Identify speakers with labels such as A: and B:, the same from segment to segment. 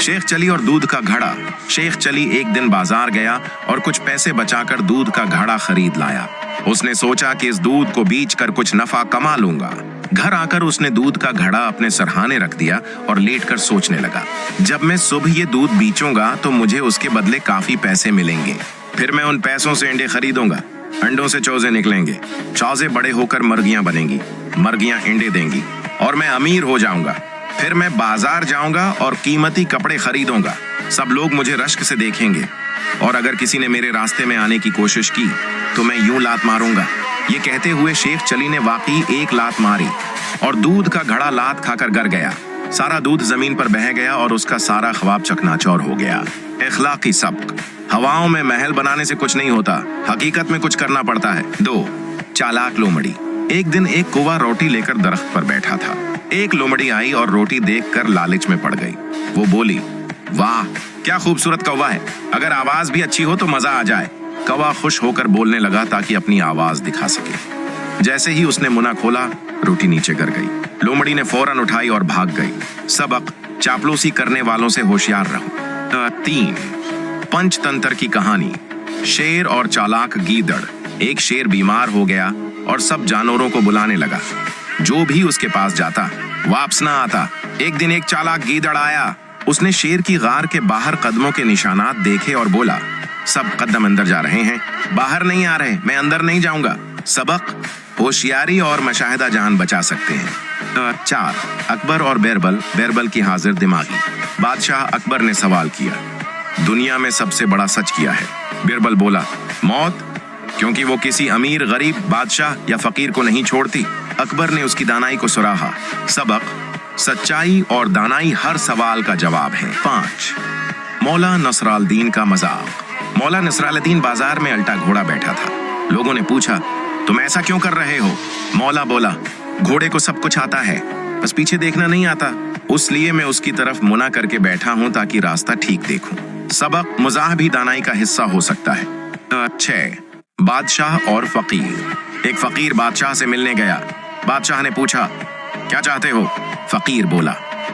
A: शेख चली और दूध का घड़ा। शेख चली एक दिन बाजार गया और कुछ पैसे बचाकर दूध का घड़ा खरीद लाया। उसने सोचा कि इस दूध को बेच कर कुछ नफा कमा लूंगा। घर आकर उसने दूध का घड़ा अपने सरहाने रख दिया और लेटकर सोचने लगा, जब मैं सुबह ये दूध बेचूंगा तो मुझे उसके बदले काफी पैसे मिलेंगे। फिर मैं उन पैसों से अंडे खरीदूंगा। अंडों से चौजे निकलेंगे, चौजे बड़े होकर मुर्गियां बनेंगी, मुर्गियां अंडे देंगी और मैं अमीर हो जाऊंगा। फिर मैं बाजार जाऊंगा और कीमती कपड़े खरीदूंगा। सब लोग मुझे रश्क से देखेंगे और अगर किसी ने मेरे रास्ते में आने की कोशिश की तो मैं यूं लात मारूंगा। ये कहते हुए शेख चली ने वाकई एक लात मारी और दूध का घड़ा लात खाकर गिर गया। सारा दूध जमीन पर बह गया और उसका सारा ख्वाब चकनाचौर हो गया। इखलाकी सबक। हवाओं में महल बनाने से कुछ नहीं होता, हकीकत में कुछ करना पड़ता है। 2 चालाक लोमड़ी। एक दिन एक कौवा रोटी लेकर दरख्त पर बैठा था। एक लोमड़ी आई और रोटी देखकर लालच में पड़ गई। वो बोली, वाह क्या खूबसूरत कौवा है, अगर आवाज भी अच्छी हो तो मजा आ जाए। कौवा खुश होकर बोलने लगा ताकि अपनी आवाज दिखा सके। जैसे ही उसने मुंह खोला, रोटी नीचे गिर गई। लोमड़ी ने फौरन उठाई और भाग गई। सबक, चापलूसी करने वालों से होशियार रहो। 3 पंचतंत्र की कहानी। शेर और चालाक गीदड़। एक शेर बीमार हो गया और सब जानवरों को बुलाने लगा। जो भी उसके पास जाता वापस ना आता। एक दिन एक चालाक गीदड़ आया। उसने शेर की गार के बाहर कदमों के निशानात देखे और बोला, सब कदम अंदर जा रहे हैं, बाहर नहीं आ रहे, मैं अंदर नहीं जाऊंगा। सबक, होशियारी और मशाहिदा जान बचा सकते हैं। 4 अकबर और बीरबल। बीरबल की हाजिर दिमागी। बादशाह अकबर ने सवाल किया, दुनिया में सबसे बड़ा सच किया है? बीरबल बोला, मौत, क्योंकि वो किसी अमीर, गरीब, बादशाह या फकीर को नहीं छोड़ती। अकबर ने उसकी दानाई को सराहा। सबक, सच्चाई और दानाई हर सवाल का जवाब है। 5 मौला नसरालदीन का मजाक। मौला नसरालदीन बाजार में अल्टा घोड़ा बैठा था। लोगों ने पूछा, तुम ऐसा क्यों कर रहे हो? मौला बोला, घोड़े को सब कुछ आता है, बस पीछे देखना नहीं आता, उसलिए मैं उसकी तरफ मुना करके बैठा हूं ताकि रास्ता ठीक देखूं। सबक, मजाक भी दानाई का हिस्सा हो सकता है। 6 बादशाह और फकीर। एक फकीर बादशाह से मिलने गया। बादशाह ने पूछा, क्या चाहते हो? फकीर बोला,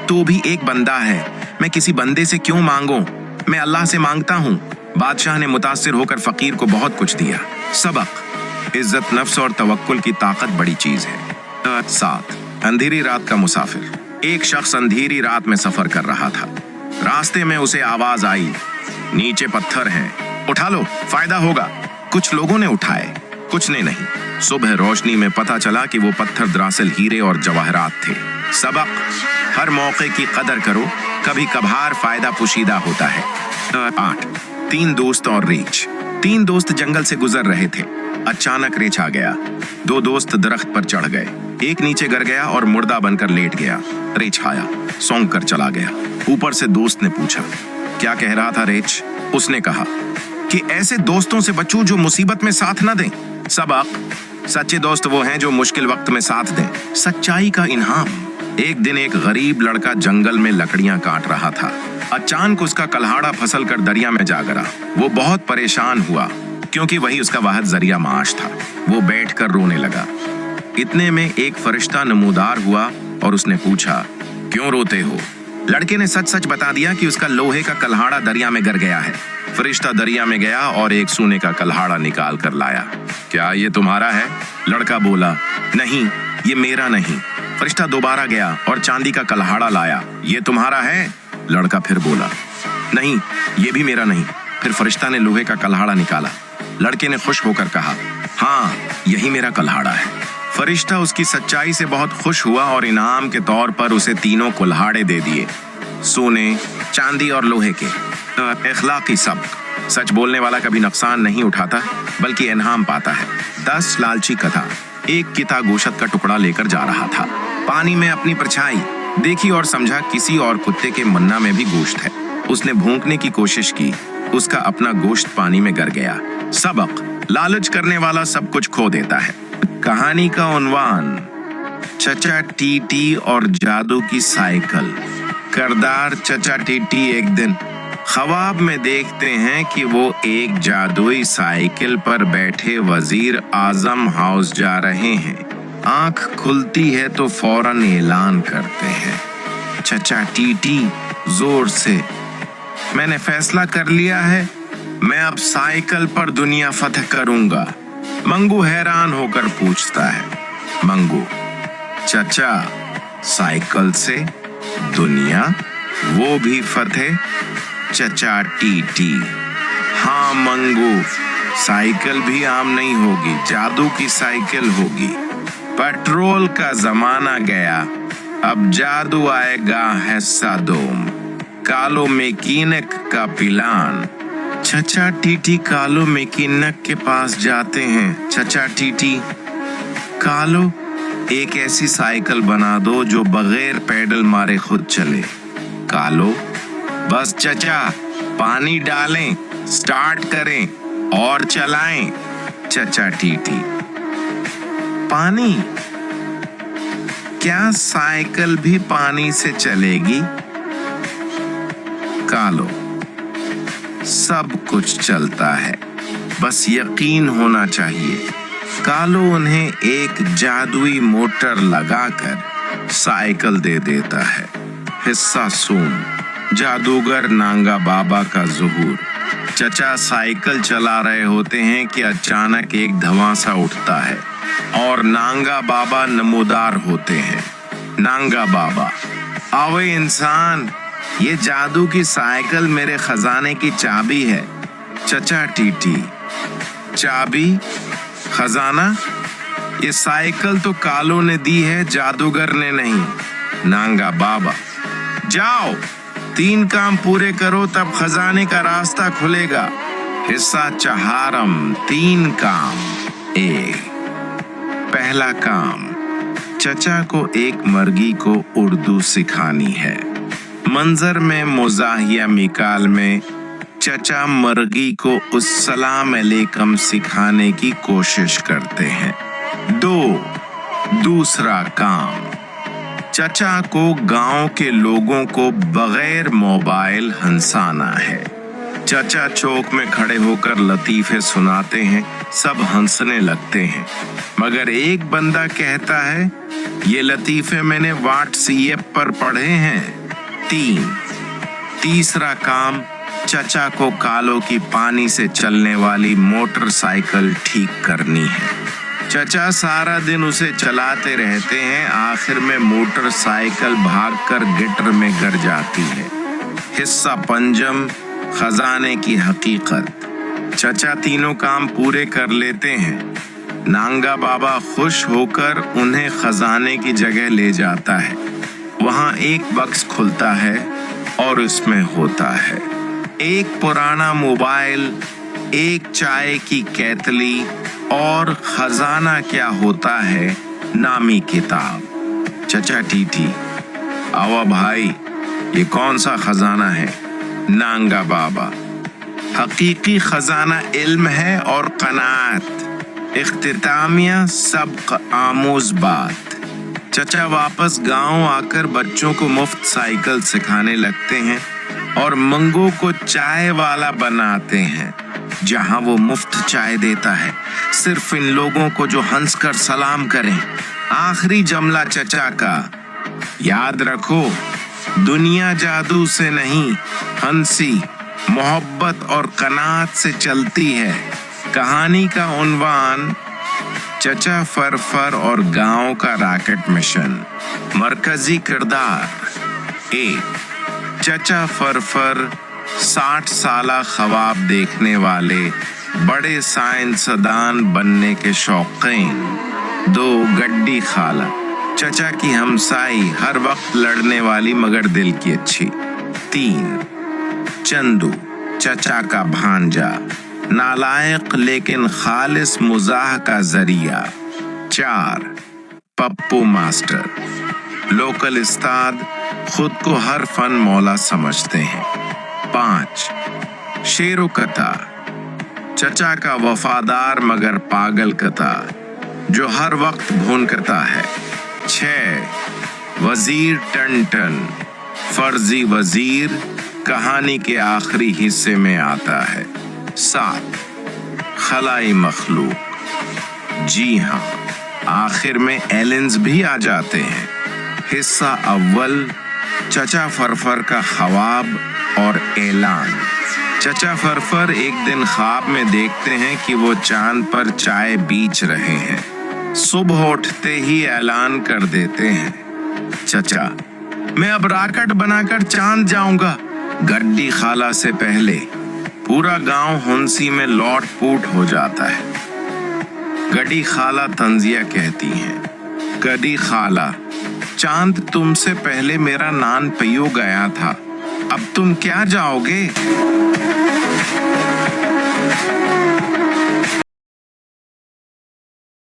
A: तू भी एक बंदा है, मैं किसी बंदे से क्यों मांगूं? मैं अल्लाह से मांगता हूं। बादशाह ने मुतासिर होकर फकीर को बहुत कुछ दिया। सबक, इज्जत नफ्स और तवक्कुल की ताकत बड़ी चीज है। 7 अंधेरी रात का मुसाफिर। एक शख्स अंधेरी रात में सफर कर रहा था। रास्ते में उसे आवाज आई, नीचे पत्थर हैं, उठा लो, फायदा होगा। कुछ लोगों ने उठाए, कुछ ने नहीं। सुबह रोशनी में पता चला कि वो पत्थर दरअसल हीरे और जवाहरात थे। सबक, हर मौके की कदर करो, कभी कभार फायदा पुशीदा होता है। 8 3 दोस्त और रीछ। 3 दोस्त जंगल से गुजर रहे थे। अचानक रीछ आ गया। 2 दोस्त दरख्त पर चढ़ गए। एक नीचे गिर गया और मुर्दा बनकर लेट गया। रीछ आया, सौंग कर चला गया। ऊपर से दोस्त ने पूछा, क्या कह रहा था रीछ? उसने कहा कि ऐसे दोस्तों से बचो जो मुसीबत में साथ न दें। सबक, सच्चे दोस्त वो हैं जो मुश्किल वक्त में साथ दें। सच्चाई का इनाम। एक दिन एक गरीब लड़का जंगल में लकड़ियां काट रहा था। अचानक उसका कल्हाड़ा फसल कर दरिया में जा गिरा। वो बहुत परेशान हुआ क्योंकि वही उसका वाहिद जरिया माश था। वो बैठकर रोने लगा। इतने में एक फरिश्ता नमूदार हुआ और उसने पूछा, क्यों रोते हो? लड़के ने सच सच बता दिया कि उसका लोहे का कल्हाड़ा दरिया में गिर गया है। फरिश्ता दरिया में गया और एक सोने का कल्हाड़ा निकाल कर लाया। क्या ये तुम्हारा है? लड़का बोला, नहीं, ये मेरा नहीं। फरिश्ता दोबारा गया और चांदी का कल्हाड़ा लाया। ये तुम्हारा है? लड़का फिर बोला, नहीं, ये भी मेरा नहीं। फिर फरिश्ता ने लोहे का कल्हाड़ा निकाला। लड़के ने खुश होकर कहा, हाँ, यही मेरा कल्हाड़ा है। फरिश्ता उसकी सच्चाई से बहुत खुश हुआ और इनाम के तौर पर उसे 3 कुल्हाड़े दे दिए, सोने, चांदी और लोहे के। इखलाकी सबक। सच बोलने वाला कभी नुकसान नहीं उठाता बल्कि इनाम पाता है। 10 लालची कथा। एक किता गोश्त का टुकड़ा लेकर जा रहा था। पानी में अपनी परछाई देखी और समझा किसी और कुत्ते के मन्ना में भी गोश्त है। उसने भूंकने की कोशिश की, उसका अपना गोश्त पानी में गिर गया। सबक, लालच करने वाला सब कुछ खो देता है। कहानी का उन्वान, चचा टीटी और जादू की साइकिल। किरदार चचा टीटी एक दिन ख्वाब में देखते हैं कि वो एक जादुई साइकिल पर बैठे वजीर आजम हाउस जा रहे हैं। आंख खुलती है तो फौरन ऐलान करते हैं, चचा टीटी जोर से। मैंने फैसला कर लिया है, मैं अब साइकिल पर दुनिया फतह करूंगा। मंगू हैरान होकर पूछता है, मंगू, चचा साइकिल से दुनिया, वो भी फतेह? चचा टीटी, हाँ मंगू, साइकिल भी आम नहीं होगी, जादू की साइकिल होगी। पेट्रोल का जमाना गया, अब जादू आएगा हिस्सा दोम। कालो मैकेनिक का प्लान। चचा टीटी कालो मैकेनिक के पास जाते हैं। चचा टीटी, कालो, एक ऐसी साइकिल बना दो जो बगैर पेडल मारे खुद चले। कालो, बस चचा, पानी डालें, स्टार्ट करें और चलाएं। चचा टीटी, पानी? क्या साइकिल भी पानी से चलेगी? कालो, सब कुछ चलता है, बस यकीन होना चाहिए। कालो उन्हें एक जादुई मोटर लगाकर साइकिल दे देता है। हिस्सा सूम। जादूगर नांगा बाबा का ज़ुहूर। चचा साइकिल चला रहे होते हैं कि अचानक एक धमासा उठता है और नांगा बाबा नमोदार होते हैं। नांगा बाबा, आवे इंसान, ये जादू की साइकिल मेरे खजाने की चाबी है। चचा टीटी, चाबी? खजाना? ये साइकिल तो कालो ने दी है, जादूगर ने नहीं। नांगा बाबा, जाओ, 3 काम पूरे करो तब खजाने का रास्ता खुलेगा। हिस्सा चहारम। 3 काम। 1, पहला काम, चचा को एक मर्गी को उर्दू सिखानी है। मंजर में मुजाहिया मिकाल में चचा मर्गी को अस्सलाम अलैकुम सिखाने की कोशिश करते हैं। 2, दूसरा काम, चचा को गांव के लोगों को बगैर मोबाइल हंसाना है। चचा चौक में खड़े होकर लतीफे सुनाते हैं, सब हंसने लगते हैं, मगर एक बंदा कहता है, ये लतीफे मैंने व्हाट्सएप पर पढ़े हैं। 3, तीसरा काम, चचा को कालो की पानी से चलने वाली मोटरसाइकिल ठीक करनी है। चचा सारा दिन उसे चलाते रहते हैं, आखिर में मोटरसाइकिल भागकर गटर में गिर जाती है। हिस्सा पंजम, खजाने की हकीकत। चचा तीनों काम पूरे कर लेते हैं। नांगा बाबा खुश होकर उन्हें खजाने की जगह ले जाता है। वहाँ एक बक्स खुलता है और उसमें होता है एक पुराना मोबाइल, एक चाय की केतली और खजाना क्या होता है नामी किताब। चचा टीटी, आवा भाई, ये कौन सा खजाना है? नांगा बाबा, हकीकी खजाना इल्म है और कनात, इख्तितामिया सबक आमोज बात। चचा वापस गांव आकर बच्चों को मुफ्त साइकिल सिखाने लगते हैं और मंगू को चाय वाला बनाते हैं, जहां वो मुफ्त चाय देता है सिर्फ इन लोगों को जो हंसकर सलाम करें। आखिरी जमला चचा का, याद रखो, दुनिया जादू से नहीं, हंसी, मोहब्बत और कनात से चलती है। कहानी का उन्वान, चचा फरफर और गांव का रॉकेट मिशन। मरकजी किरदार, 1, चचा फरफर 60 साला ख्वाब देखने वाले बड़े साइंसदान बनने के शौकीन। 2, गड्डी खाला, चचा की हमसाई, हर वक्त लड़ने वाली मगर दिल की अच्छी। 3, चंदू, चचा का भांजा, नालायक लेकिन खालिस मुजाह का जरिया। 4, पप्पू मास्टर, लोकल उस्ताद, खुद को हर फन मौला समझते हैं। 5, शेरो कथा, चचा का वफादार मगर पागल कथा जो हर वक्त भूनकता है। 6, वजीर टन टन, फर्जी वजीर, कहानी के आखिरी हिस्से में आता है। 7, खलाई मखलूक, जी हाँ, आखिर में एलियंस भी आ जाते हैं। हिस्सा अव्वल, چچا فرفر کا خواب اور اعلان۔ چچا فرفر ایک دن خواب میں دیکھتے ہیں کہ وہ چاند پر چائے بیچ رہے ہیں۔ صبح اٹھتے ہی اعلان کر دیتے ہیں، چچا میں اب راکٹ بنا کر چاند جاؤں گا۔ گڈی خالہ سے پہلے پورا گاؤں ہنسی میں لوٹ پوٹ ہو جاتا ہے۔ گڈی خالہ طنزیہ کہتی ہیں، گڈی خالہ چاند تم سے پہلے میرا نان پیو گیا تھا، اب تم کیا جاؤ گے؟